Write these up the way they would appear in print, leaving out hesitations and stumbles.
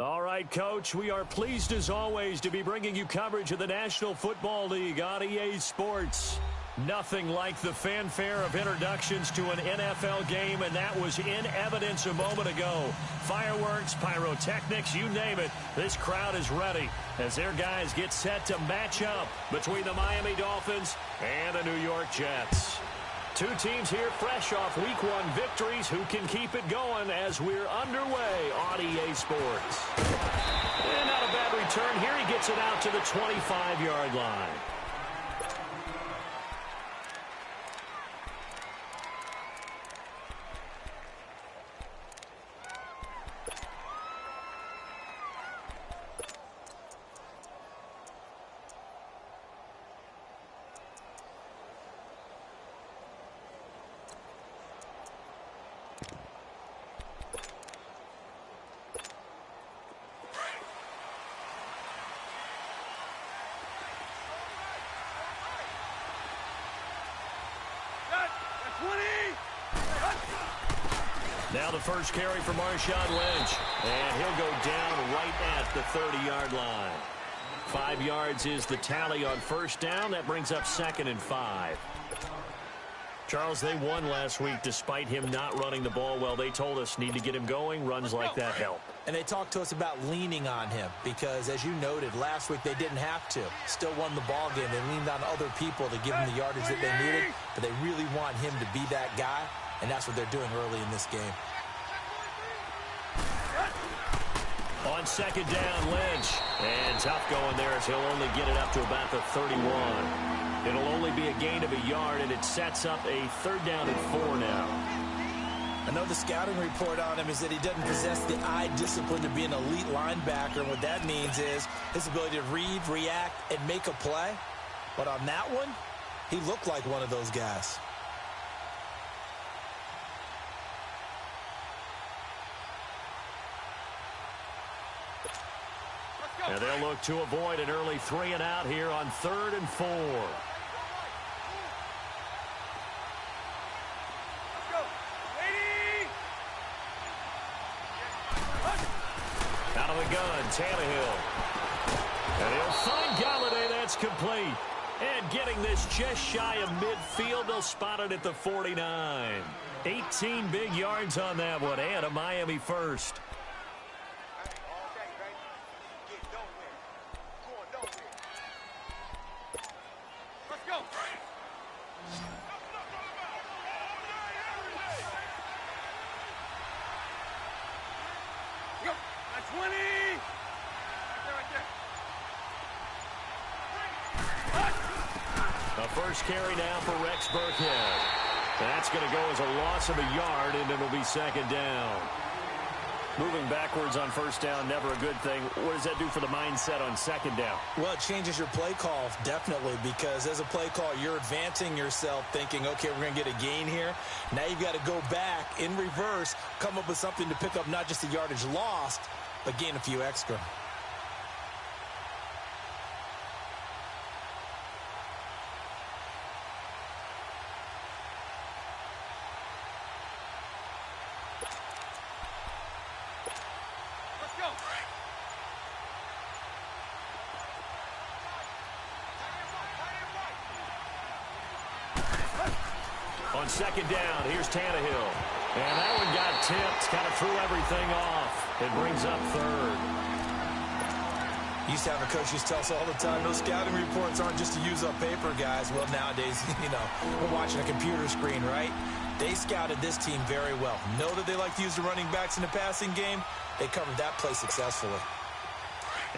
All right, Coach, we are pleased as always to be bringing you coverage of the National Football League on EA Sports. Nothing like the fanfare of introductions to an NFL game, and that was in evidence a moment ago. Fireworks, pyrotechnics, you name it. This crowd is ready as their guys get set to match up between the Miami Dolphins and the New York Jets. Two teams here fresh off Week 1 victories. Who can keep it going as we're underway on EA Sports? And not a bad return here. He gets it out to the 25-yard line. Now the first carry for Marshawn Lynch, and he'll go down right at the 30-yard line. 5 yards is the tally on first down. That brings up 2nd and 5. Charles, they won last week despite him not running the ball well. They told us need to get him going. Runs like that help. And they talked to us about leaning on him because, as you noted, last week they didn't have to. Still won the ball game. They leaned on other people to give him the yardage that they needed, but they really want him to be that guy, and that's what they're doing early in this game. On 2nd down, Lynch. And tough going there as he'll only get it up to about the 31. It'll only be a gain of a yard, and it sets up a 3rd down and 4 now. I know the scouting report on him is that he doesn't possess the eye discipline to be an elite linebacker. And what that means is his ability to read, react, and make a play. But on that one, he looked like one of those guys. And they'll look to avoid an early 3 and out here on 3rd and 4. Out of the gun, Tannehill. And he'll find Galladay. That's complete. And getting this just shy of midfield, they'll spot it at the 49. 18 big yards on that one, and a Miami first. First carry now for Rex Burkhead. That's going to go as a loss of a yard, and it'll be 2nd down. Moving backwards on first down, never a good thing. What does that do for the mindset on 2nd down? Well, it changes your play call, definitely, because as a play call, you're advancing yourself thinking, okay, we're going to get a gain here. Now you've got to go back in reverse, come up with something to pick up not just the yardage lost, but gain a few extra. On 2nd down, here's Tannehill. And that one got tipped, kind of threw everything off. It brings up 3rd. Used to have a coach used to tell us all the time, those scouting reports aren't just to use up paper, guys. Well, nowadays, we're watching a computer screen, right? They scouted this team very well. Know that they like to use the running backs in the passing game. They covered that play successfully.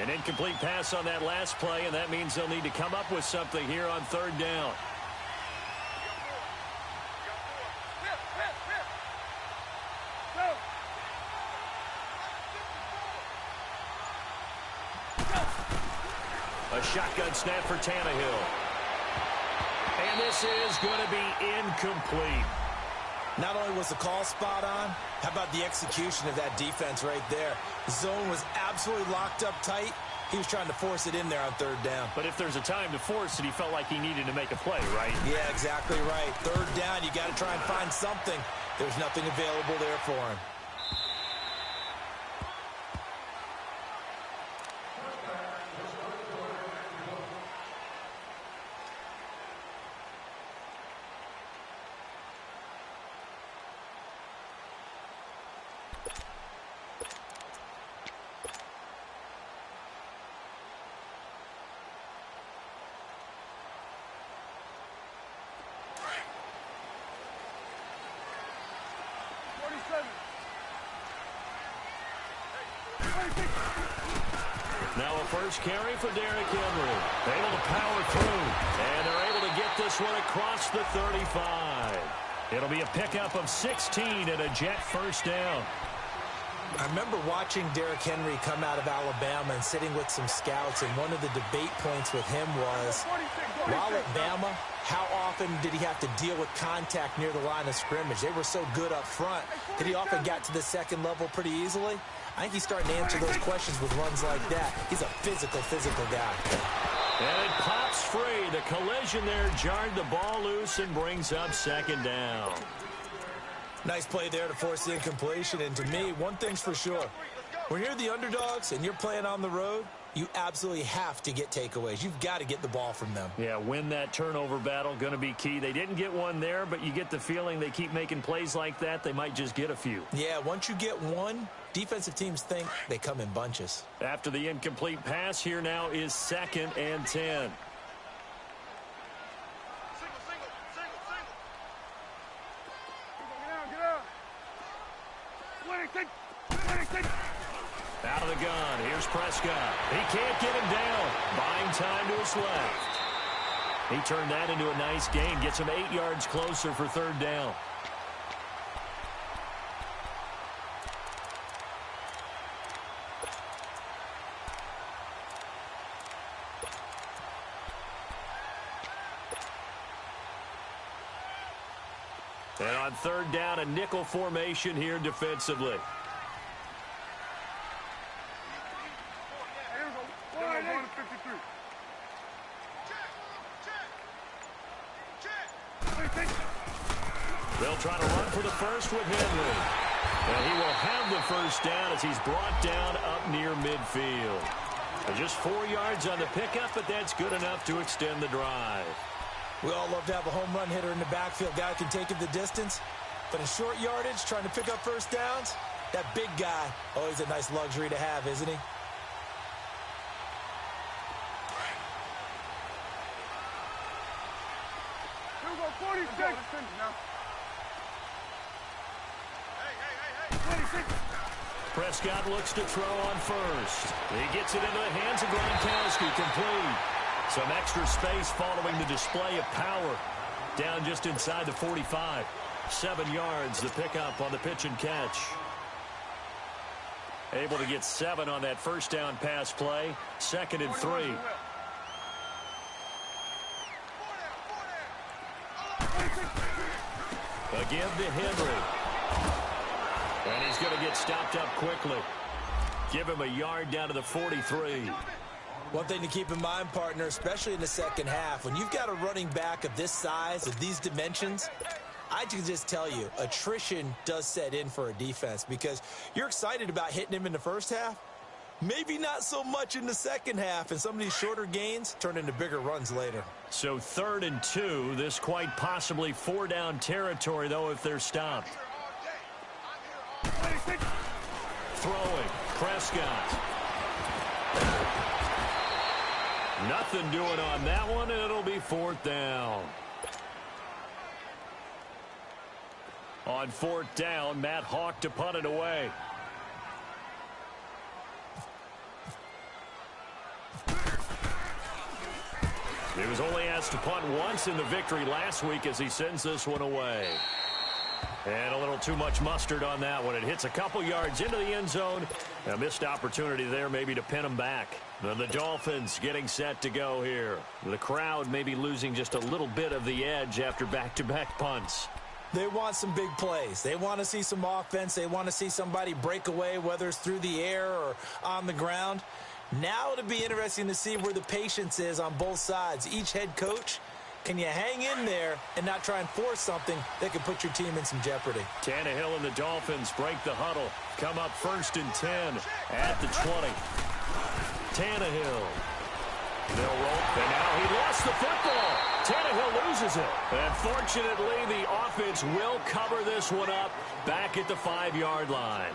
An incomplete pass on that last play, and that means they'll need to come up with something here on 3rd down. A shotgun snap for Tannehill. And this is going to be incomplete. Not only was the call spot on, how about the execution of that defense right there? The zone was absolutely locked up tight. He was trying to force it in there on 3rd down. But if there's a time to force it, he felt like he needed to make a play, right? Yeah, exactly right. 3rd down, you got to try and find something. There's nothing available there for him. Now a first carry for Derrick Henry. Able to power through. And they're able to get this one across the 35. It'll be a pickup of 16 and a Jet first down. I remember watching Derrick Henry come out of Alabama and sitting with some scouts, and one of the debate points with him was, while at Bama, how often did he have to deal with contact near the line of scrimmage? They were so good up front that he often got to the second level pretty easily. I think he's starting to answer those questions with runs like that. He's a physical guy. And it pops free. The collision there jarred the ball loose and brings up second down. Nice play there to force the incompletion. And to me, one thing's for sure. When you're the underdogs and you're playing on the road, you absolutely have to get takeaways. You've got to get the ball from them. Yeah, win that turnover battle, going to be key. They didn't get one there, but you get the feeling they keep making plays like that, they might just get a few. Yeah, once you get one, defensive teams think they come in bunches. After the incomplete pass, here now is 2nd and 10. Out of the gun. Here's Prescott. He can't get him down. Buying time to his left. He turned that into a nice gain. Gets him 8 yards closer for 3rd down. And on 3rd down, a nickel formation here defensively. They'll try to run for the first with Henry. And he will have the first down as he's brought down up near midfield. Just 4 yards on the pickup, but that's good enough to extend the drive. We all love to have a home run hitter in the backfield. Guy can take it the distance. But in short yardage, trying to pick up first downs, that big guy, always a nice luxury to have, isn't he? Prescott looks to throw on first. He gets it into the hands of Gronkowski, complete. Some extra space following the display of power. Down just inside the 45. 7 yards, the pickup on the pitch and catch. Able to get 7 on that first down pass play. 2nd and 3. Again to Henry. And he's going to get stopped up quickly. Give him a yard down to the 43. One thing to keep in mind, partner, especially in the second half, when you've got a running back of this size, of these dimensions, I can just tell you, attrition does set in for a defense because you're excited about hitting him in the first half. Maybe not so much in the second half, and some of these shorter gains turn into bigger runs later. So 3rd and 2, this quite possibly 4-down territory, though, if they're stopped. Throwing, Prescott. Nothing doing on that one, and it'll be 4th down. On 4th down, Matt Hawk to punt it away. He was only asked to punt once in the victory last week as he sends this one away. And a little too much mustard on that one. It hits a couple yards into the end zone. A missed opportunity there maybe to pin him back. The Dolphins getting set to go here. The crowd maybe losing just a little bit of the edge after back-to-back punts. They want some big plays. They want to see some offense. They want to see somebody break away, whether it's through the air or on the ground. Now it'll be interesting to see where the patience is on both sides. Each head coach, can you hang in there and not try and force something that could put your team in some jeopardy? Tannehill and the Dolphins break the huddle. Come up 1st and 10 at the 20. Tannehill. They'll roll, and now he lost the football. Tannehill loses it. And fortunately, the offense will cover this one up back at the 5-yard line.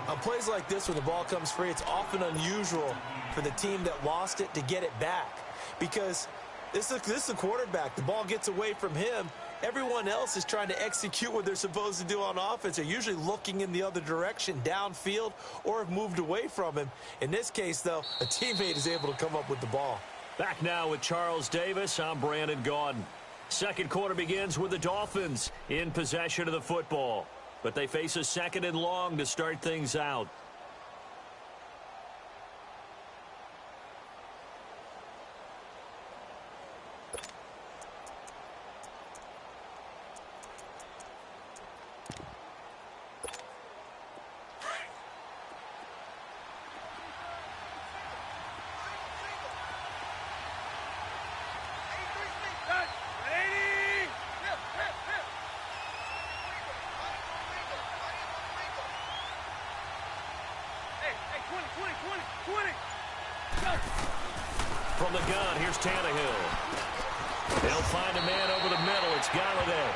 On plays like this, when the ball comes free, it's often unusual for the team that lost it to get it back. Because this is the quarterback. The ball gets away from him, Everyone else is trying to execute what they're supposed to do on offense. They're usually looking in the other direction, downfield, or have moved away from him. In this case, though, a teammate is able to come up with the ball. Back now with Charles Davis. I'm Brandon Gaudin. Second quarter begins with the Dolphins in possession of the football. But they face a second and long to start things out. From the gun, here's Tannehill. They'll find a man over the middle. It's Golladay.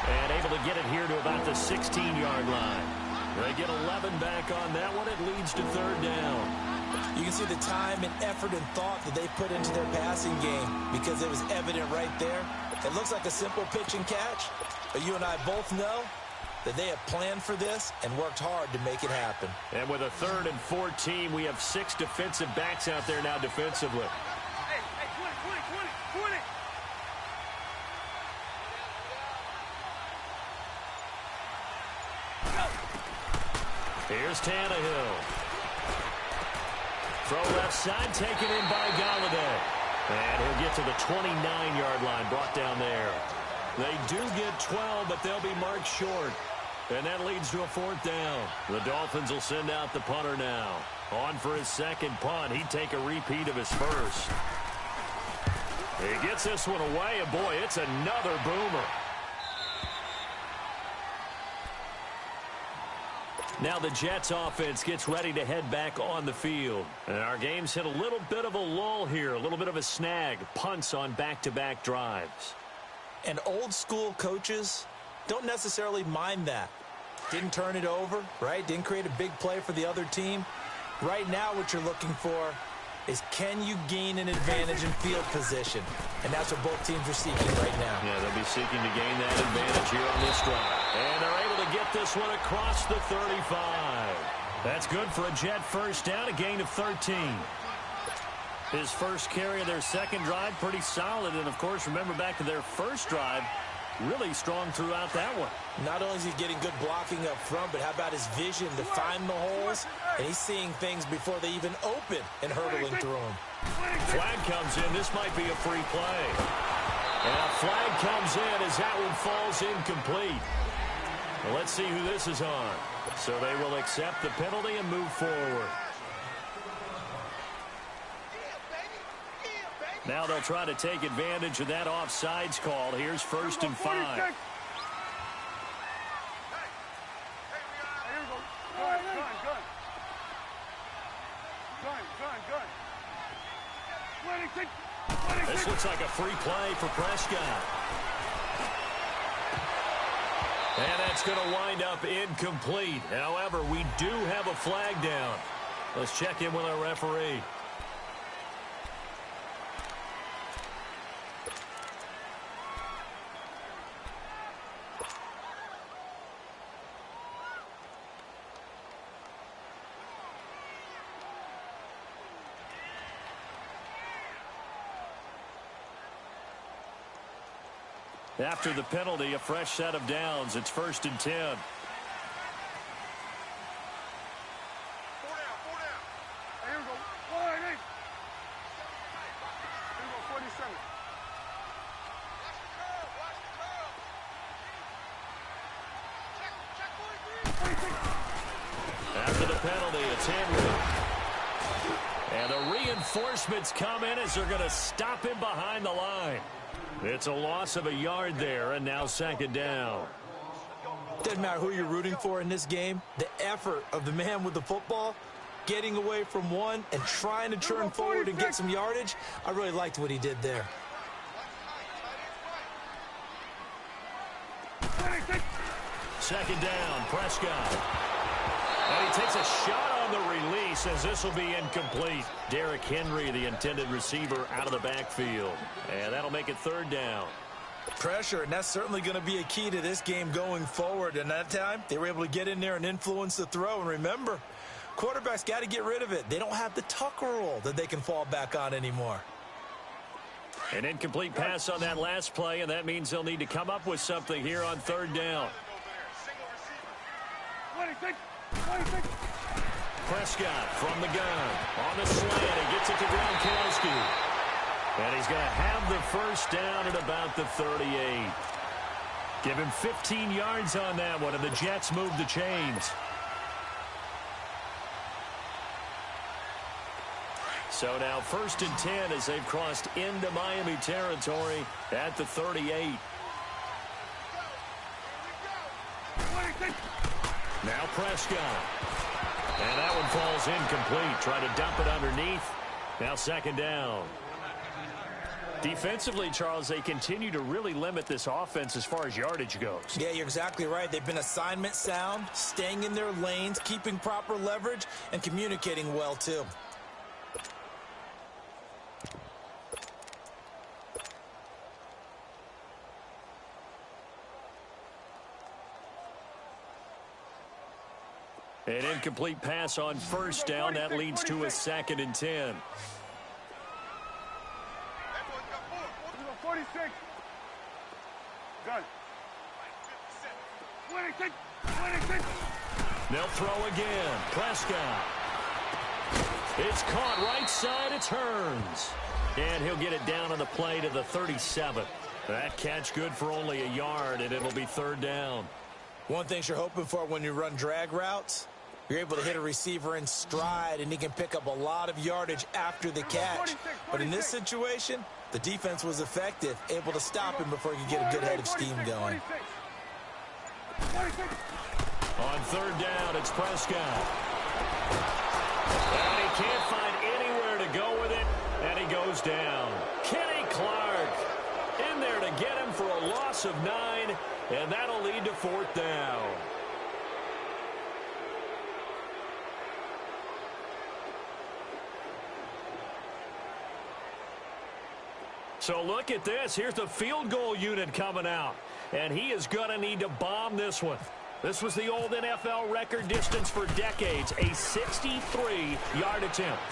And able to get it here to about the 16-yard line. They get 11 back on that one. It leads to third down. You can see the time and effort and thought that they put into their passing game because it was evident right there. It looks like a simple pitch and catch, but you and I both know that they have planned for this and worked hard to make it happen. And with a 3rd and 14, we have 6 defensive backs out there now defensively. Hey, 20. Here's Tannehill. Throw left side, taken in by Golladay. And he'll get to the 29-yard line, brought down there. They do get 12, but they'll be marked short. And that leads to a 4th down. The Dolphins will send out the punter now. On for his second punt. He'd take a repeat of his first. He gets this one away, and boy, it's another boomer. Now the Jets offense gets ready to head back on the field. And our game's hit a little bit of a lull here, a little bit of a snag. Punts on back-to-back drives. And old school coaches don't necessarily mind that. Didn't turn it over, right? Didn't create a big play for the other team. Right now what you're looking for is can you gain an advantage in field position? And that's what both teams are seeking right now. Yeah, they'll be seeking to gain that advantage here on this drive. And they're able to get this one across the 35. That's good for a Jet first down, a gain of 13. His first carry of their second drive, pretty solid. And, of course, remember back to their first drive, really strong throughout that one. Not only is he getting good blocking up front, but how about his vision to find the holes? And he's seeing things before they even open and hurdling through them. Flag comes in. This might be a free play. And a flag comes in as that one falls incomplete. Well, let's see who this is on. So they will accept the penalty and move forward. Now they'll try to take advantage of that offsides call. Here's 1st and 5. This looks like a free play for Prescott. And that's going to wind up incomplete. However, we do have a flag down. Let's check in with our referee. After the penalty, a fresh set of downs. It's 1st and 10. 4 down. Hey, here we go. 1, 8. Here we go, 47. After the penalty, it's Henry. And the reinforcements come in as they're going to stop him behind the line. It's a loss of a yard there, and now 2nd down. Doesn't matter who you're rooting for in this game. The effort of the man with the football, getting away from one and trying to turn forward and get some yardage, I really liked what he did there. Second down, Prescott. And he takes a shot on the release as this will be incomplete. Derrick Henry, the intended receiver, out of the backfield. And that'll make it 3rd down. Pressure, and that's certainly going to be a key to this game going forward. And that time, they were able to get in there and influence the throw. And remember, quarterbacks got to get rid of it. They don't have the Tucker rule that they can fall back on anymore. An incomplete pass on that last play, and that means they'll need to come up with something here on third down. 26, 26. Prescott from the gun. On the slant, he gets it to Gronkowski. And he's going to have the first down at about the 38. Give him 15 yards on that one, and the Jets move the chains. So now 1st and 10 as they've crossed into Miami territory at the 38. Now Prescott. And that one falls incomplete. Try to dump it underneath. Now 2nd down. Defensively, Charles, they continue to really limit this offense as far as yardage goes. Yeah, you're exactly right. They've been assignment sound, staying in their lanes, keeping proper leverage, and communicating well, too. An incomplete pass on 1st down. That leads to a 2nd and 10. 46. Gun. 26, 26. They'll throw again. Prescott. It's caught right side. It turns. And he'll get it down on the play to the 37. That catch good for only a yard, and it'll be 3rd down. One thing you're hoping for when you run drag routes, you're able to hit a receiver in stride, and he can pick up a lot of yardage after the catch. But in this situation, the defense was effective, able to stop him before he could get a good head of steam going. On 3rd down, it's Prescott. And he can't find anywhere to go with it, and he goes down. Kenny Clark in there to get him for a loss of 9, and that'll lead to 4th down. So look at this. Here's the field goal unit coming out. And he is going to need to bomb this one. This was the old NFL record distance for decades, a 63-yard attempt.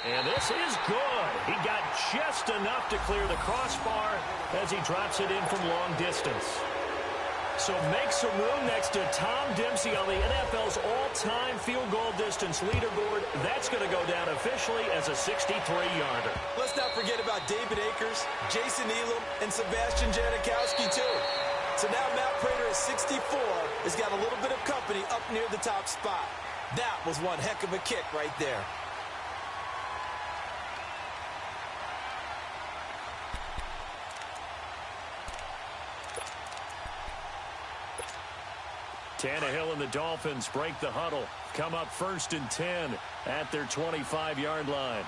And this is good. He got just enough to clear the crossbar as he drops it in from long distance. So make some room next to Tom Dempsey on the NFL's all-time field goal distance leaderboard. That's going to go down officially as a 63-yarder. Let's not forget about David Akers, Jason Elam, and Sebastian Janikowski, too. So now Matt Prater at 64 has got a little bit of company up near the top spot. That was one heck of a kick right there. Tannehill and the Dolphins break the huddle. Come up 1st and 10 at their 25-yard line.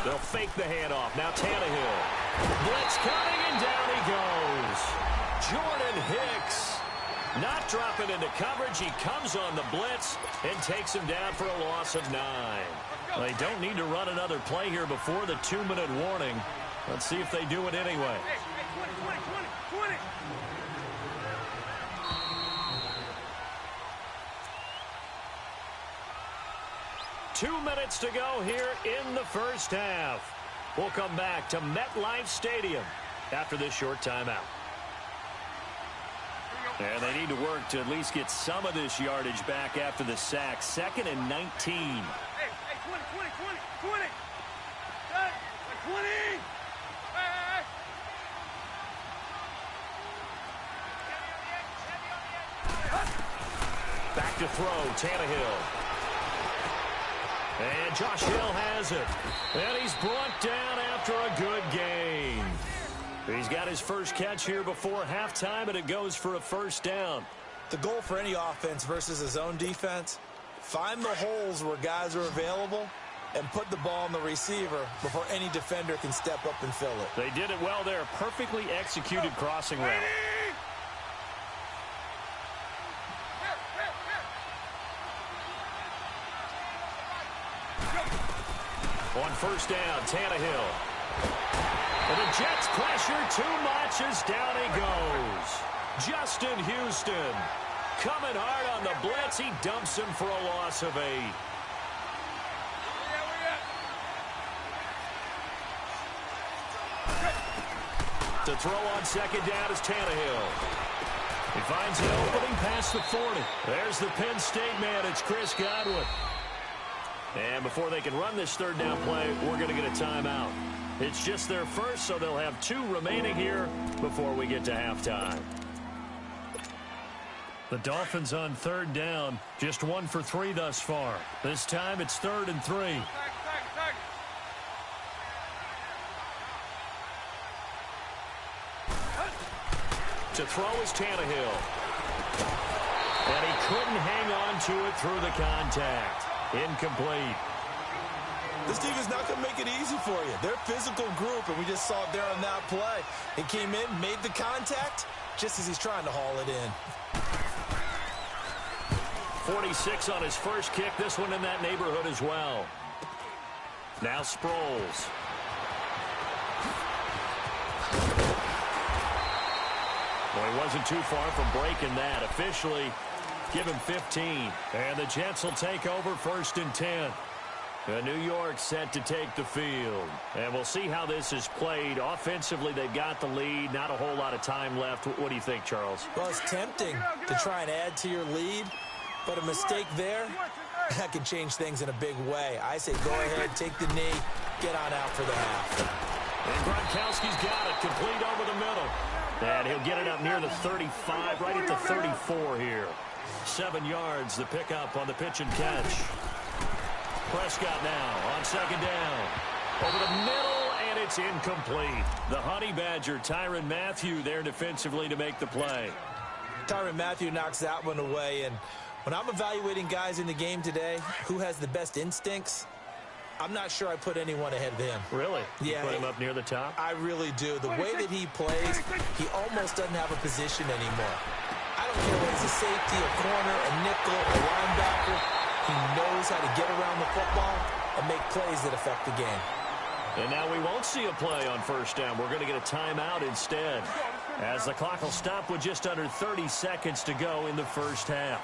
They'll fake the handoff. Now Tannehill. Blitz coming, and down he goes. Jordan Hicks not dropping into coverage. He comes on the blitz and takes him down for a loss of 9. They don't need to run another play here before the 2-minute warning. Let's see if they do it anyway. 20. 2 minutes to go here in the first half. We'll come back to MetLife Stadium after this short timeout. And they need to work to at least get some of this yardage back after the sack. 2nd and 19. 20. 20. Back to throw, Tannehill. And Josh Hill has it. And he's brought down after a good gain. He's got his first catch here before halftime, and it goes for a 1st down. The goal for any offense versus his own defense, find the holes where guys are available and put the ball on the receiver before any defender can step up and fill it. They did it well there. Perfectly executed crossing route. On first down, Tannehill. And the Jets pressure too much as down he goes. Justin Houston coming hard on the blitz. He dumps him for a loss of 8. To throw on second down is Tannehill. He finds an opening past the 40. There's the Penn State man. It's Chris Godwin. And before they can run this third down play, we're going to get a timeout. It's just their first, so they'll have 2 remaining here before we get to halftime. The Dolphins on third down, just 1 for 3 thus far. This time it's 3rd and 3. To throw is Tannehill. And he couldn't hang on to it through the contact. Incomplete. This team is not going to make it easy for you. They're a physical group, and we just saw it there on that play. He came in, made the contact, just as he's trying to haul it in. 46 on his first kick. This one in that neighborhood as well. Now Sproles. Well, he wasn't too far from breaking that. Officially, give him 15. And the Jets will take over 1st and 10. New York set to take the field. And we'll see how this is played. Offensively, they've got the lead. Not a whole lot of time left. What do you think, Charles? Well, it's tempting to try and add to your lead. But a mistake there, that can change things in a big way. I say go ahead, take the knee, get on out for the half. And Gronkowski's got it. Complete over the middle. And he'll get it up near the 35, right at the 34 here. 7 yards, the pickup on the pitch and catch. Prescott now on second down. Over the middle, and it's incomplete. The Honey Badger, Tyrann Mathieu, there defensively to make the play. Tyrann Mathieu knocks that one away. And when I'm evaluating guys in the game today, who has the best instincts, I'm not sure I put anyone ahead of him. Really? Yeah. You put him up near the top? I really do. The way that he plays, he almost doesn't have a position anymore. I don't care whether he's a safety, a corner, a nickel, a linebacker. He knows how to get around the football and make plays that affect the game. And now we won't see a play on first down. We're going to get a timeout instead, as the clock will stop with just under 30 seconds to go in the first half.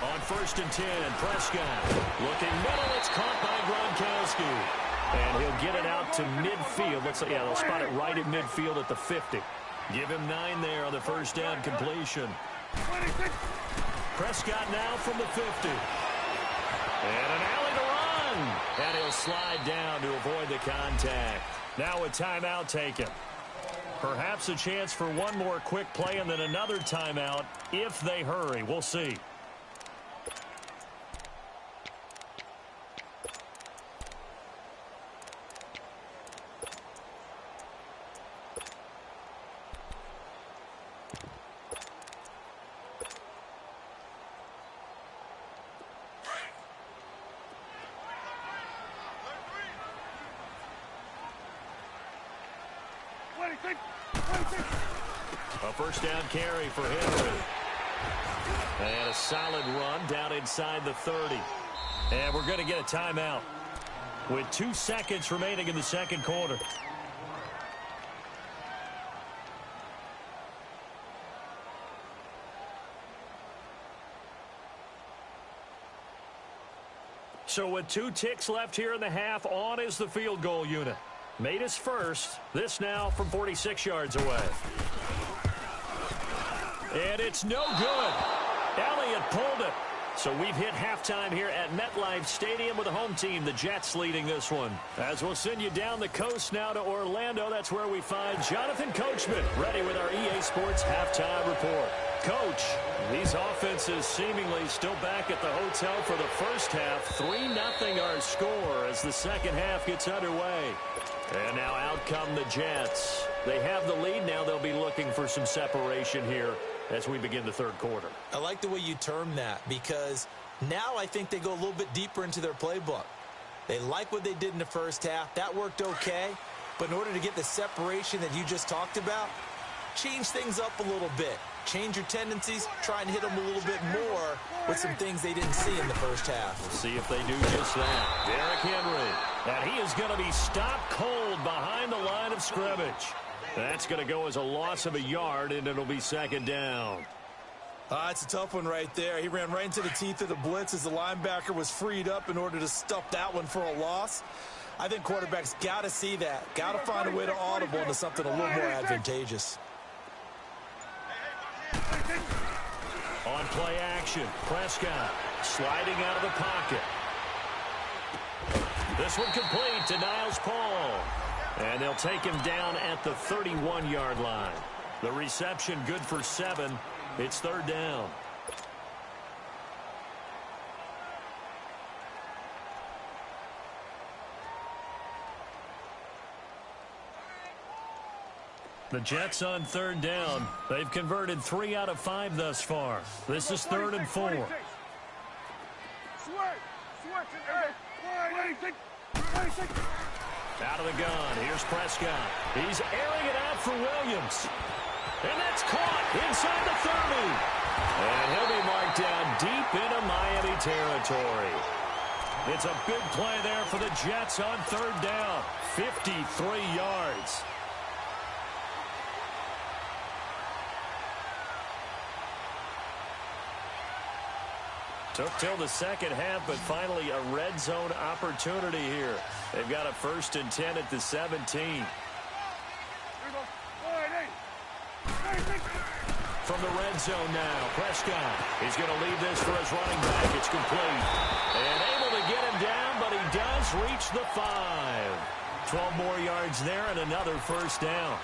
On 1st and 10, Prescott looking middle. It's caught by Gronkowski. And he'll get it out to midfield. Looks like, yeah, they'll spot it right at midfield at the 50. Give him 9 there on the first down completion. Prescott now from the 50. And an alley to run. And he'll slide down to avoid the contact. Now a timeout taken. Perhaps a chance for one more quick play and then another timeout if they hurry. We'll see. A first down carry for Henry. And a solid run down inside the 30. And we're going to get a timeout with 2 seconds remaining in the second quarter. So with 2 ticks left here in the half, on is the field goal unit. Made his first. This now from 46 yards away. And it's no good. Elliott pulled it. So we've hit halftime here at MetLife Stadium with the home team, the Jets, leading this one. As we'll send you down the coast now to Orlando, that's where we find Jonathan Coachman, ready with our EA Sports halftime report. Coach, these offenses seemingly still back at the hotel for the first half. 3-0 our score as the second half gets underway. And now out come the Jets. They have the lead. Now they'll be looking for some separation here as we begin the third quarter. I like the way you term that, because now I think they go a little bit deeper into their playbook. They like what they did in the first half. That worked okay. But in order to get the separation that you just talked about, change things up a little bit. Change your tendencies, try and hit them a little bit more with some things they didn't see in the first half. We'll see if they do just that. Derrick Henry. And he is going to be stopped cold behind the line of scrimmage. That's going to go as a loss of a yard, and it'll be second down. It's a tough one right there. He ran right into the teeth of the blitz as the linebacker was freed up in order to stuff that one for a loss. I think quarterbacks got to see that. Got to find a way to audible into something a little more advantageous. On play action, Prescott sliding out of the pocket. This one complete to Niles Paul. And they'll take him down at the 31-yard line. The reception good for 7. It's third down. The Jets on third down. They've converted 3 out of 5 thus far. This is 3rd and 4. Out of the gun. Here's Prescott. He's airing it out for Williams. And that's caught inside the 30. And he'll be marked down deep into Miami territory. It's a big play there for the Jets on third down. 53 yards. Took till the second half, but finally a red zone opportunity here. They've got a 1st and 10 at the 17. From the red zone now, Prescott. He's going to leave this for his running back. It's complete. And able to get him down, but he does reach the 5. 12 more yards there and another 1st down.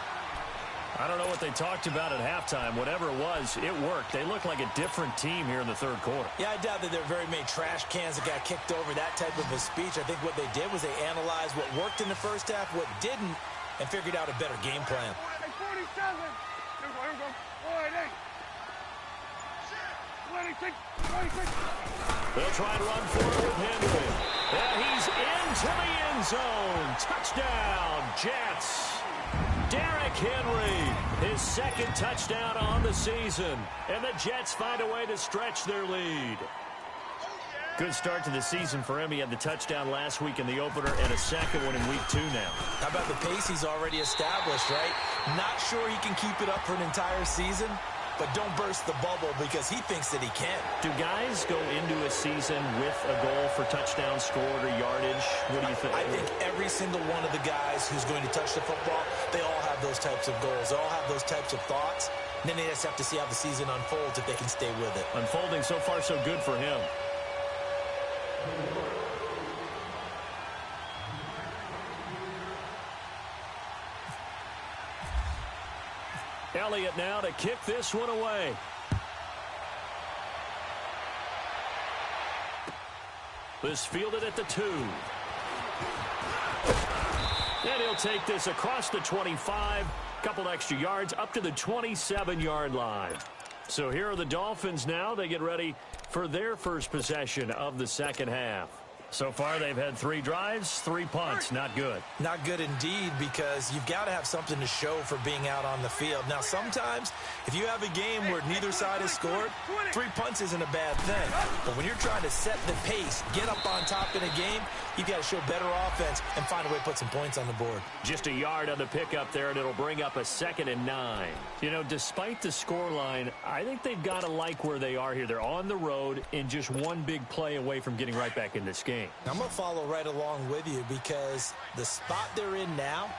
I don't know what they talked about at halftime. Whatever it was, it worked. They look like a different team here in the third quarter. Yeah, I doubt that there are very many trash cans that got kicked over, that type of a speech. I think what they did was they analyzed what worked in the first half, what didn't, and figured out a better game plan. They'll try and run for it with Henry. And he's into the end zone. Touchdown, Jets. Derrick Henry, his 2nd touchdown on the season. And the Jets find a way to stretch their lead. Good start to the season for him. He had the touchdown last week in the opener and a 2nd one in week 2 now. How about the pace he's already established, right? Not sure he can keep it up for an entire season, but don't burst the bubble because he thinks that he can. Do guys go into a season with a goal for touchdowns scored or yardage? What do you think? I think every single one of the guys who's going to touch the football, they all have those types of goals. They all have those types of thoughts. And then they just have to see how the season unfolds if they can stay with it. Unfolding so far so good for him. Elliott now to kick this one away. This fielded at the 2. And he'll take this across the 25. Couple extra yards up to the 27-yard line. So here are the Dolphins now. They get ready for their first possession of the second half. So far, they've had 3 drives, 3 punts. Not good. Not good indeed, because you've got to have something to show for being out on the field. Now, sometimes, if you have a game where neither side has scored, 3 punts isn't a bad thing. But when you're trying to set the pace, get up on top in a game, you've got to show better offense and find a way to put some points on the board. Just a yard on the pickup there, and it'll bring up a 2nd and 9. You know, despite the scoreline, I think they've got to like where they are here. They're on the road and just one big play away from getting right back in this game. I'm going to follow right along with you because the spot they're in now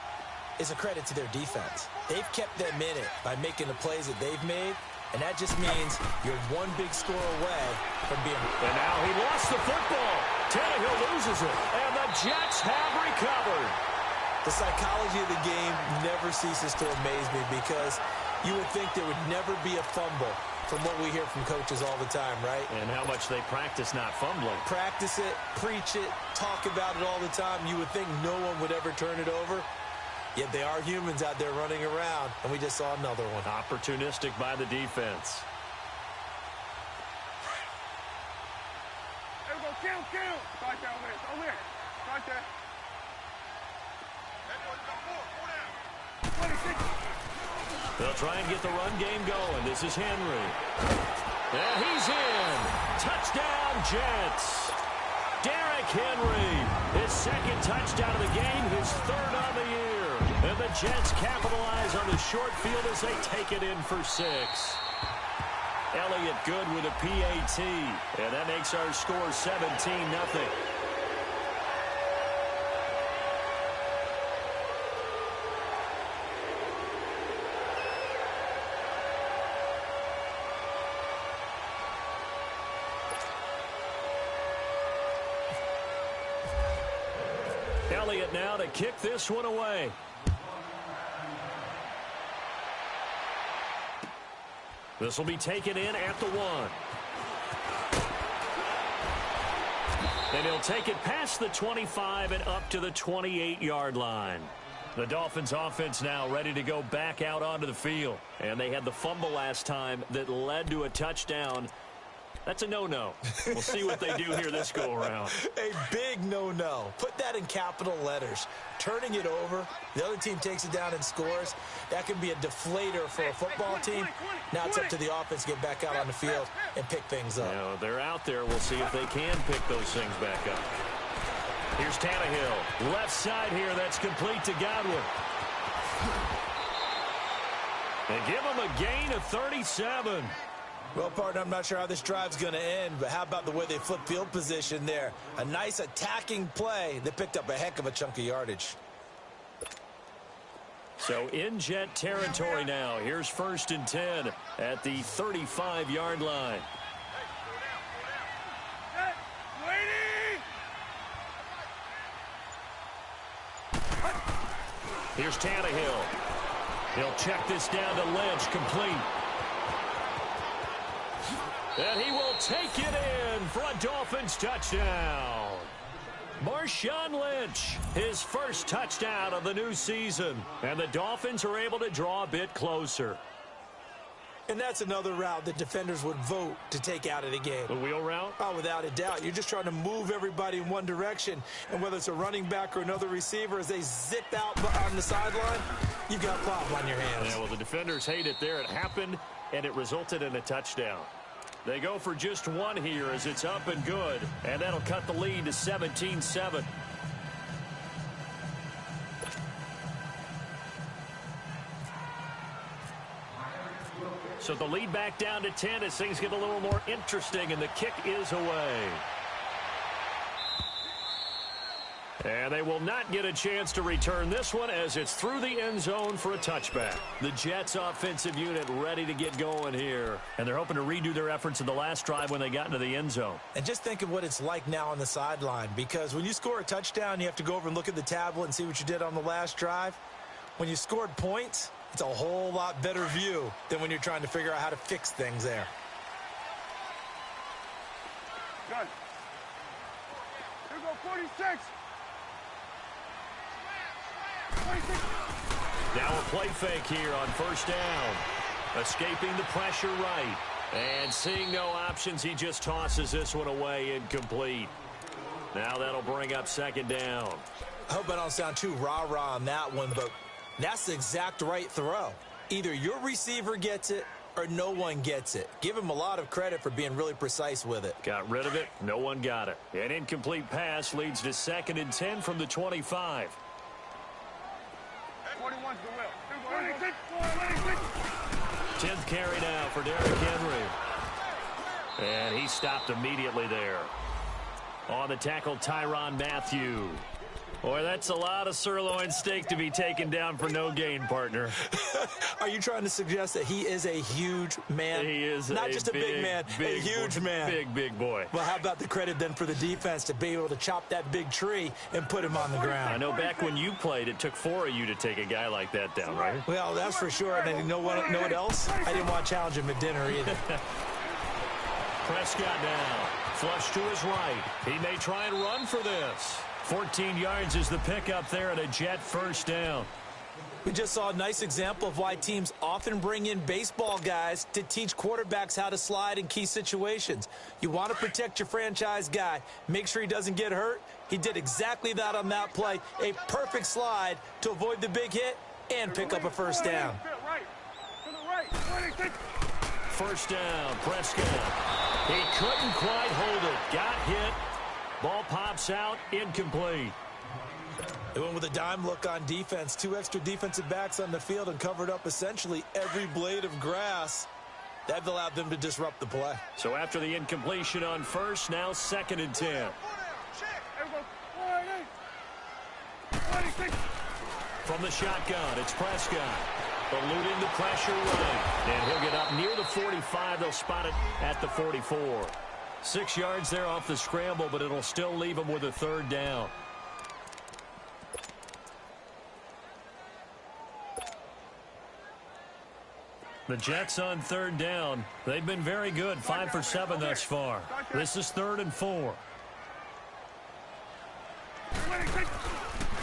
is a credit to their defense. They've kept them in it by making the plays that they've made, and that just means you're one big score away from being... And now he lost the football. Tannehill loses it, and the Jets have recovered. The psychology of the game never ceases to amaze me because you would think there would never be a fumble from what we hear from coaches all the time, right? And how much they practice not fumbling. Practice it, preach it, talk about it all the time. You would think no one would ever turn it over. Yet they are humans out there running around, and we just saw another one. Opportunistic by the defense. There we go, kill. Right there, over there. Right there. 26. They'll try and get the run game going. This is Henry. And he's in. Touchdown, Jets. Derrick Henry, his second touchdown of the game, his third on the year. And the Jets capitalize on the short field as they take it in for 6. Elliott good with a PAT. And that makes our score 17-0. Elliott now to kick this one away. This will be taken in at the 1. And he'll take it past the 25 and up to the 28-yard line. The Dolphins offense now ready to go back out onto the field. And they had the fumble last time that led to a touchdown. That's a no-no. We'll see what they do here this go-around. A big no-no. Put that in capital letters. Turning it over, the other team takes it down and scores. That can be a deflator for a football team. Now it's up to the offense to get back out on the field and pick things up. Now, they're out there. We'll see if they can pick those things back up. Here's Tannehill. Left side here. That's complete to Godwin. They give him a gain of 37. Well, partner, I'm not sure how this drive's going to end, but how about the way they flip field position there? A nice attacking play that picked up a heck of a chunk of yardage. So in Jet territory now. Here's 1st and 10 at the 35-yard line. Here's Tannehill. He'll check this down to Lynch, complete. And he will take it in for a Dolphins touchdown. Marshawn Lynch, his first touchdown of the new season. And the Dolphins are able to draw a bit closer. And that's another route that defenders would vote to take out of the game. The wheel route? Oh, without a doubt. You're just trying to move everybody in one direction. And whether it's a running back or another receiver, as they zip out on the sideline, you've got a problem on your hands. Yeah, well, the defenders hate it there. It happened, and it resulted in a touchdown. They go for just one here as it's up and good. And that'll cut the lead to 17-7. So the lead back down to 10 as things get a little more interesting, and the kick is away. And they will not get a chance to return this one as it's through the end zone for a touchback. The Jets offensive unit ready to get going here. And they're hoping to redo their efforts in the last drive when they got into the end zone. And just think of what it's like now on the sideline, because when you score a touchdown, you have to go over and look at the tablet and see what you did on the last drive. When you scored points, it's a whole lot better view than when you're trying to figure out how to fix things there. Good. Here we go, 46. Now a play fake here on 1st down. Escaping the pressure right. And seeing no options, he just tosses this one away, incomplete. Now that'll bring up 2nd down. I hope I don't sound too rah-rah on that one, but that's the exact right throw. Either your receiver gets it or no one gets it. Give him a lot of credit for being really precise with it. Got rid of it. No one got it. An incomplete pass leads to 2nd and 10 from the 25. 41's the will. 26. 10th carry now for Derrick Henry. And he stopped immediately there. On the tackle, Tyrann Mathieu. Boy, that's a lot of sirloin steak to be taken down for no gain, partner. Are you trying to suggest that he is a huge man? He is not just a big man, a huge man. Big boy. Well, how about the credit then for the defense to be able to chop that big tree and put him on the ground? I know back when you played, it took 4 of you to take a guy like that down, right? Well, that's for sure. And you know what else? I didn't want to challenge him at dinner either. Prescott now. Flush to his right. He may try and run for this. 14 yards is the pickup there at a Jet 1st down. We just saw a nice example of why teams often bring in baseball guys to teach quarterbacks how to slide in key situations. You want to protect your franchise guy. Make sure he doesn't get hurt. He did exactly that on that play. A perfect slide to avoid the big hit and pick up a 1st down. First down, Prescott. He couldn't quite hold it. Got hit. Ball pops out, incomplete. They went with a dime look on defense. 2 extra defensive backs on the field and covered up essentially every blade of grass. That allowed them to disrupt the play. So after the incompletion on first, now 2nd and 10. From the shotgun, it's Prescott. Eluding the pressure right. And he'll get up near the 45. They'll spot it at the 44. 6 yards there off the scramble, but it'll still leave him with a 3rd down. The Jets on 3rd down. They've been very good, 5 for 7 thus far. This is 3rd and 4.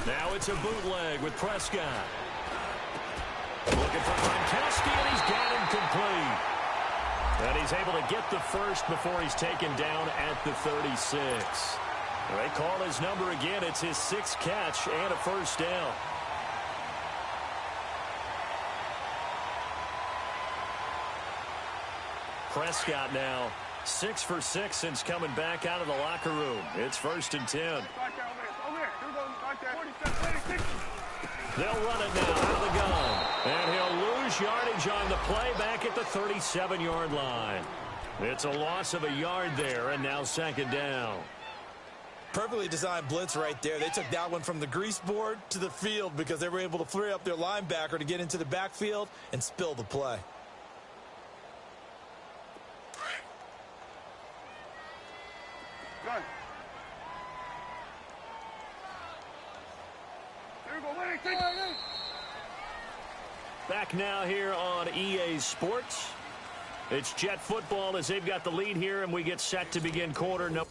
Now it's a bootleg with Prescott. Looking for Gronkowski, and he's got him complete. And he's able to get the first before he's taken down at the 36. They call his number again. It's his 6th catch and a 1st down. Prescott now 6 for 6 since coming back out of the locker room. It's 1st and 10. They'll run it now out of the gun. And he'll lose yardage on the play back at the 37-yard line. It's a loss of a yard there, and now 2nd down. Perfectly designed blitz right there. They took that one from the grease board to the field because they were able to free up their linebacker to get into the backfield and spill the play. Gun. Back now here on EA Sports. It's Jet football as they've got the lead here, and we get set to begin quarter number.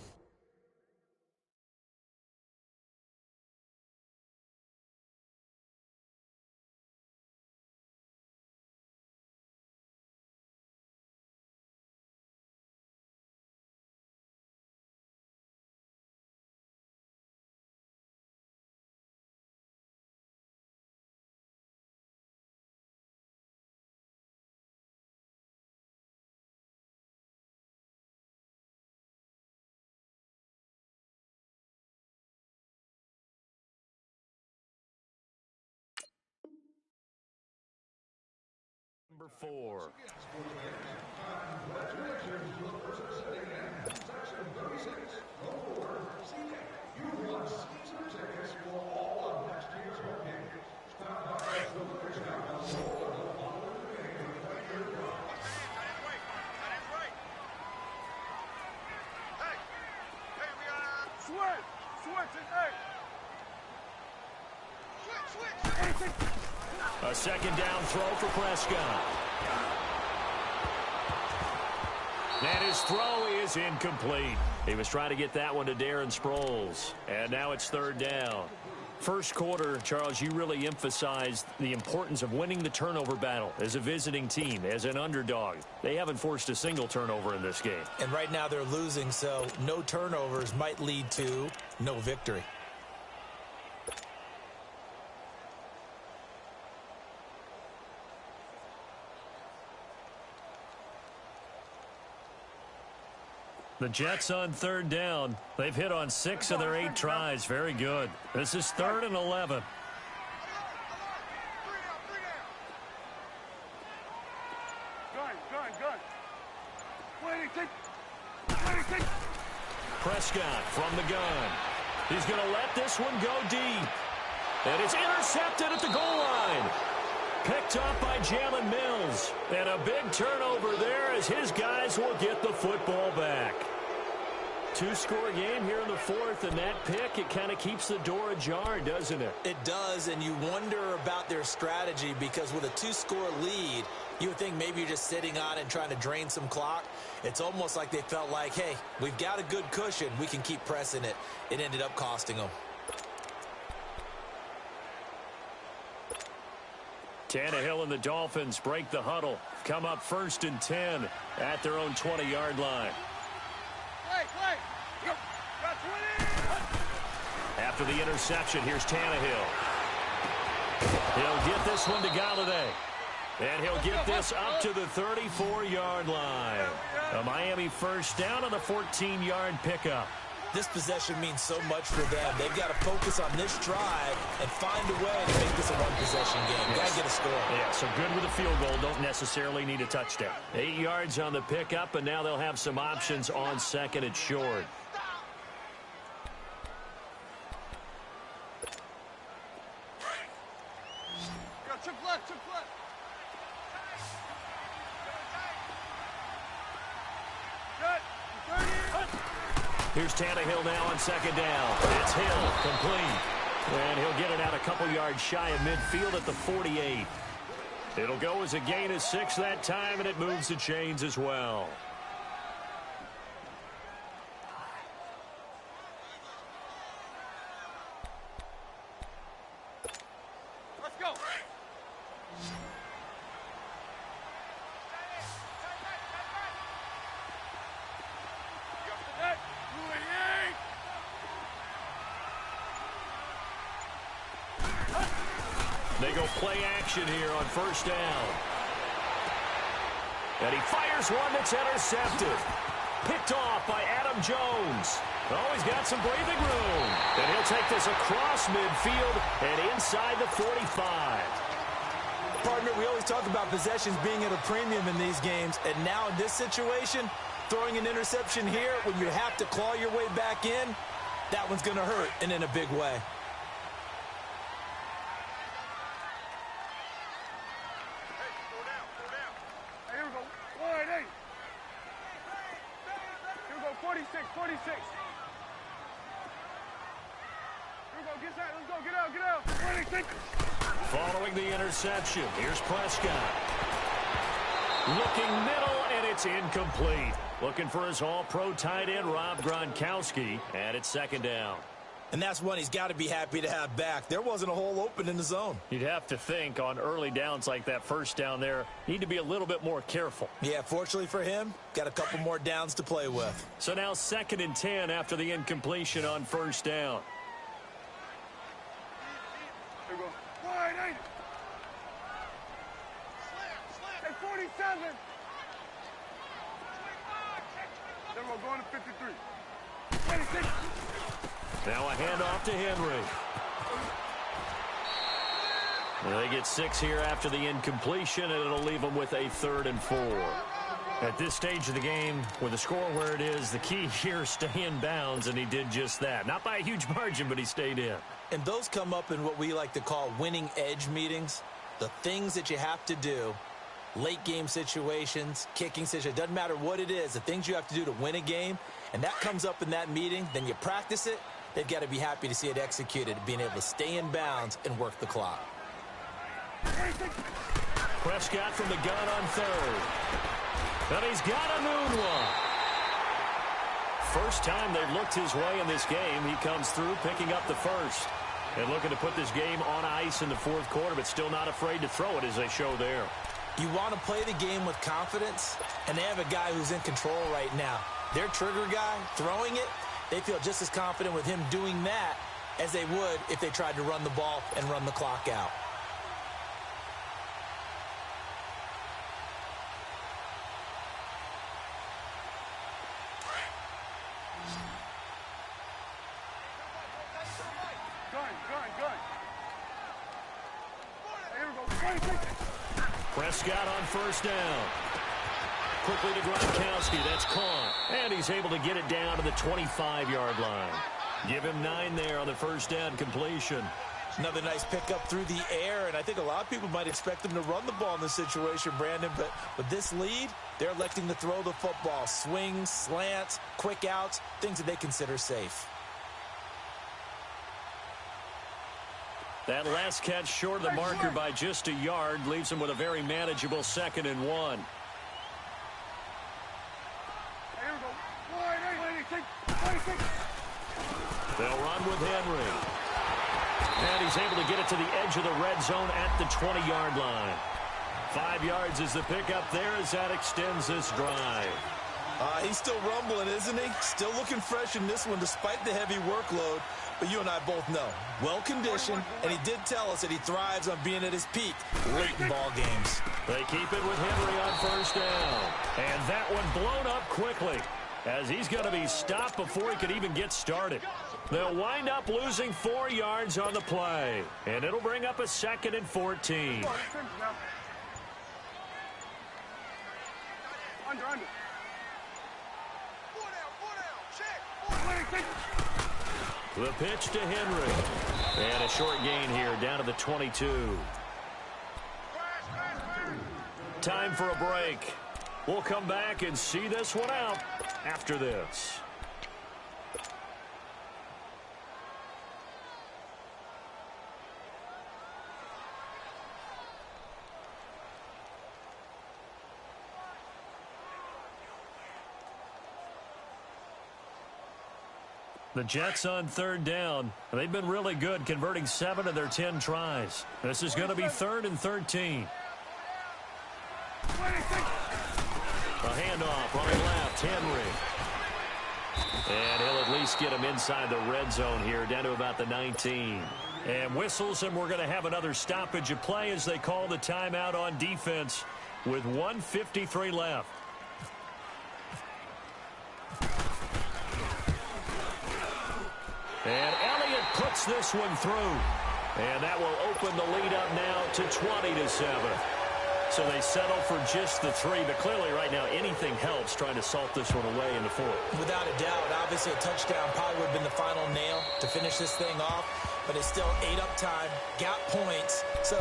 Number 4. A 2nd down throw for Prescott. And his throw is incomplete. He was trying to get that one to Darren Sproles. And now it's 3rd down. First quarter, Charles, you really emphasized the importance of winning the turnover battle as a visiting team, as an underdog. They haven't forced a single turnover in this game. And right now they're losing, so no turnovers might lead to no victory. The Jets on 3rd down. They've hit on 6 of their 8 tries. Very good. This is 3rd and 11. Prescott from the gun. He's going to let this one go deep. And it's intercepted at the goal line. Picked up by Jalen Mills. And a big turnover there as his guys will get the football back. 2-score game here in the 4th, and that pick, it kind of keeps the door ajar, doesn't it? It does, and you wonder about their strategy because with a 2-score lead, you would think maybe you're just sitting on it and trying to drain some clock. It's almost like they felt like, hey, we've got a good cushion. We can keep pressing it. It ended up costing them. Tannehill and the Dolphins break the huddle. Come up 1st and 10 at their own 20-yard line. After the interception, here's Tannehill. He'll get this one to Galladay. And he'll get this up to the 34-yard line. A Miami first down on the 14-yard pickup. This possession means so much for them. They've got to focus on this drive and find a way to make this a one-possession game. Got to get a score. Yeah, so good with a field goal. Don't necessarily need a touchdown. 8 yards on the pickup, and now they'll have some options on second and short. Chip left, chip left. Here's Tannehill now on second down. It's Hill, complete. And he'll get it out a couple yards shy of midfield at the 48. It'll go as a gain of 6 that time, and it moves the chains as well. Let's go. They go play action here on first down. And he fires one that's intercepted. Picked off by Adam Jones. Oh, he's got some breathing room. And he'll take this across midfield and inside the 45. Partner, we always talk about possessions being at a premium in these games. And now in this situation, throwing an interception here when you have to claw your way back in, that one's going to hurt, and in a big way. Here we go. 1-8. Here we go. 46. Here we go. Get that. Let's go. Get out. 26. Following the interception, here's Prescott. Looking middle, and it's incomplete. Looking for his all-pro tight end, Rob Gronkowski, and it's second down. And that's one he's got to be happy to have back. There wasn't a hole open in the zone. You'd have to think on early downs like that first down there, need to be a little bit more careful. Yeah, fortunately for him, got a couple more downs to play with. So now 2nd and 10 after the incompletion on first down. Here we go. 1-8. At 47. Then we're going to 53. 26. Now a handoff to Henry. Well, they get 6 here after the incompletion, and it'll leave them with a 3rd and 4. At this stage of the game, with the score where it is, the key here is stay in bounds, and he did just that. Not by a huge margin, but he stayed in. And those come up in what we like to call winning edge meetings. The things that you have to do, late game situations, kicking situations, doesn't matter what it is, the things you have to do to win a game, and that comes up in that meeting, then you practice it. They've got to be happy to see it executed, being able to stay in bounds and work the clock. Prescott from the gun on 3rd. And he's got a moonwalk. First time they've looked his way in this game, he comes through picking up the first. And looking to put this game on ice in the 4th quarter, but still not afraid to throw it as they show there. You want to play the game with confidence, and they have a guy who's in control right now. Their trigger guy, throwing it, they feel just as confident with him doing that as they would if they tried to run the ball and run the clock out. Gun. Here we go. 26. Prescott on first down. Quickly to Gronkowski. That's caught. And he's able to get it down to the 25-yard line. Give him 9 there on the first down completion. Another nice pickup through the air, and I think a lot of people might expect them to run the ball in this situation, Brandon, but with this lead, they're electing to throw the football. Swings, slants, quick outs, things that they consider safe. That last catch short of the marker by just a yard leaves him with a very manageable 2nd and 1. They'll run with Henry. And he's able to get it to the edge of the red zone at the 20-yard line. 5 yards is the pickup there as that extends this drive. He's still rumbling, isn't he? Still looking fresh in this one despite the heavy workload. But you and I both know, well-conditioned, and he did tell us that he thrives on being at his peak late in ball games. They keep it with Henry on first down. And that one blown up quickly as he's going to be stopped before he could even get started. They'll wind up losing 4 yards on the play. And it'll bring up a 2nd and 14. Under. The pitch to Henry. And a short gain here down to the 22. Time for a break. We'll come back and see this one out after this. The Jets on 3rd down. They've been really good, converting 7 of their 10 tries. This is going to be 3rd and 13. A handoff on the left, Henry. And he'll at least get him inside the red zone here, down to about the 19. And whistles, and we're going to have another stoppage of play as they call the timeout on defense with 1:53 left. And Elliott puts this one through. And that will open the lead up now to 20-7. So they settle for just the 3. But clearly right now anything helps trying to salt this one away in the 4th. Without a doubt, obviously a touchdown probably would have been the final nail to finish this thing off. But it's still 8 up time, got points. So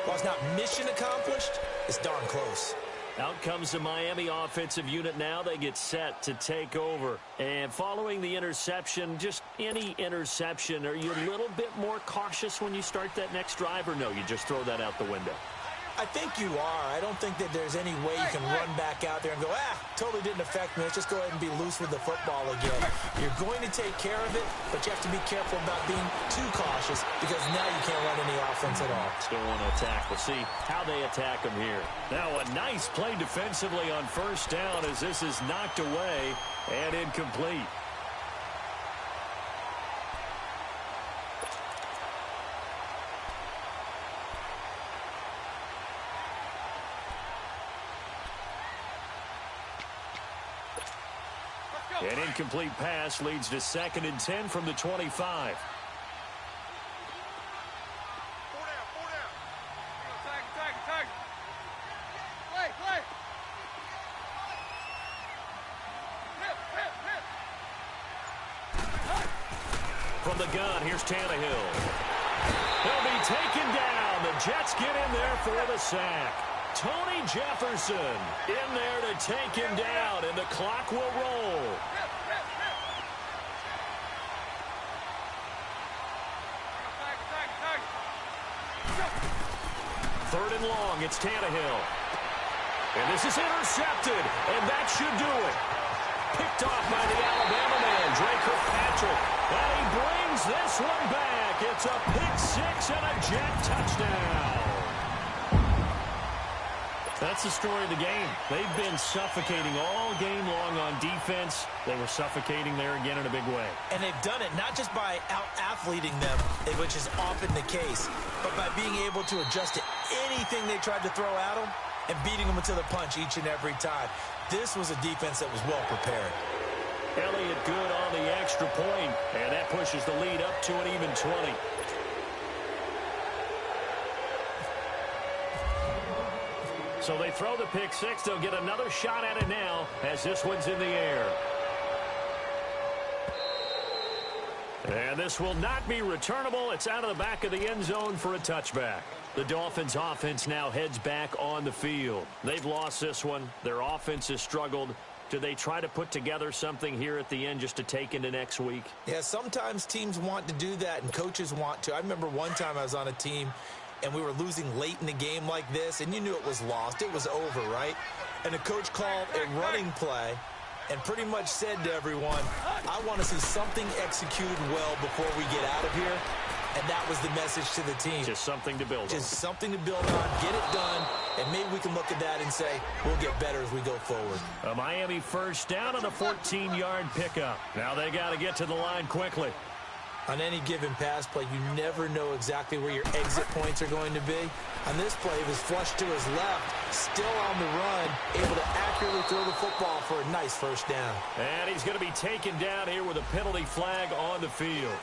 while it's not mission accomplished, it's darn close. Out comes the Miami offensive unit now. They get set to take over. And following the interception, just any interception, are you a little bit more cautious when you start that next drive, or no, you just throw that out the window? I think you are. I don't think that there's any way you can run back out there and go, totally didn't affect me. Let's just go ahead and be loose with the football again. You're going to take care of it, but you have to be careful about being too cautious because now you can't run any offense at all. Still want to attack. We'll see how they attack them here. Now a nice play defensively on first down as this is knocked away and incomplete. An incomplete pass leads to 2nd and 10 from the 25. 4 down. Tag. Play. Hit. From the gun, here's Tannehill. He'll be taken down. The Jets get in there for the sack. Tony Jefferson in there to take him down, and the clock will roll. 3rd and long, it's Tannehill. And this is intercepted, and that should do it. Picked off by the Alabama man, Drake Kirkpatrick. And he brings this one back. It's a pick 6 and a Jet touchdown. That's the story of the game. They've been suffocating all game long on defense. They were suffocating there again in a big way. And they've done it not just by out-athleting them, which is often the case, but by being able to adjust to anything they tried to throw at them and beating them to the punch each and every time. This was a defense that was well prepared. Elliott good on the extra point, and that pushes the lead up to an even 20. So they throw the pick 6. They'll get another shot at it now as this one's in the air. And this will not be returnable. It's out of the back of the end zone for a touchback. The Dolphins' offense now heads back on the field. They've lost this one. Their offense has struggled. Do they try to put together something here at the end just to take into next week? Yeah, sometimes teams want to do that and coaches want to. I remember one time I was on a team and we were losing late in the game like this, and you knew it was lost. It was over, right? And the coach called a running play and pretty much said to everyone, I want to see something executed well before we get out of here. And that was the message to the team. Just something to build on. Just something to build on, get it done, and maybe we can look at that and say, we'll get better as we go forward. A Miami first down on a 14-yard pickup. Now they got to get to the line quickly. On any given pass play, you never know exactly where your exit points are going to be. On this play, it was flushed to his left, still on the run, able to accurately throw the football for a nice first down. And he's going to be taken down here with a penalty flag on the field.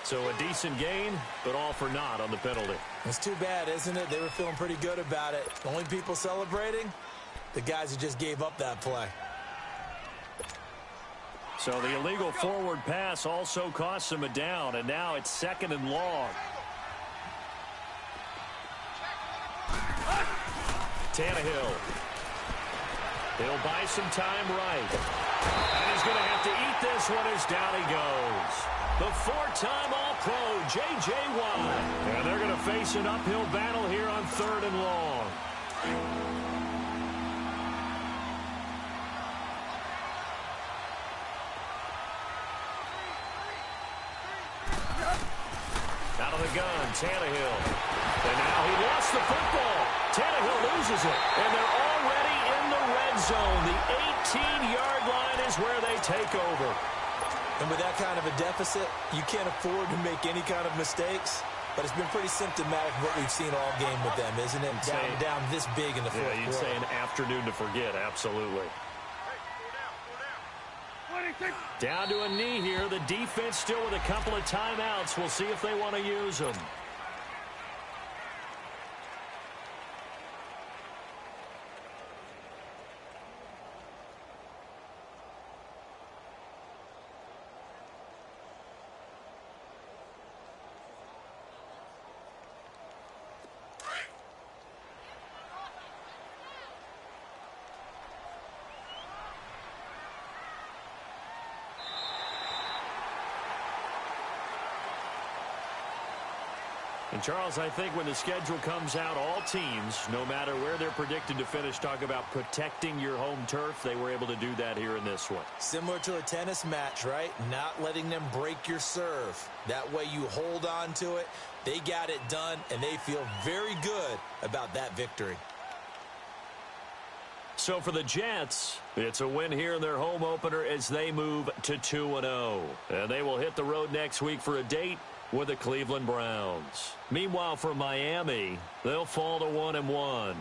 So a decent gain, but all for naught on the penalty. It's too bad, isn't it? They were feeling pretty good about it. The only people celebrating, the guys who just gave up that play. So the illegal forward pass also costs him a down, and now it's 2nd and long. Tannehill. He'll buy some time right. And he's going to have to eat this one as down he goes. The 4-time All-Pro, J.J. Watt. And they're going to face an uphill battle here on 3rd and long. Out of the gun, Tannehill. And now he lost the football. Tannehill loses it. And they're already in the red zone. The 18-yard line is where they take over. And with that kind of a deficit, you can't afford to make any kind of mistakes. But it's been pretty symptomatic of what we've seen all game with them, isn't it? Down this big in the fourth quarter. Yeah, you'd say an afternoon to forget, absolutely. Down to a knee here. The defense still with a couple of timeouts. We'll see if they want to use them. And, Charles, I think when the schedule comes out, all teams, no matter where they're predicted to finish, talk about protecting your home turf. They were able to do that here in this one. Similar to a tennis match, right? Not letting them break your serve. That way you hold on to it. They got it done, and they feel very good about that victory. So for the Jets, it's a win here in their home opener as they move to 2-0. And they will hit the road next week for a date with the Cleveland Browns. Meanwhile, for Miami, they'll fall to 1-1.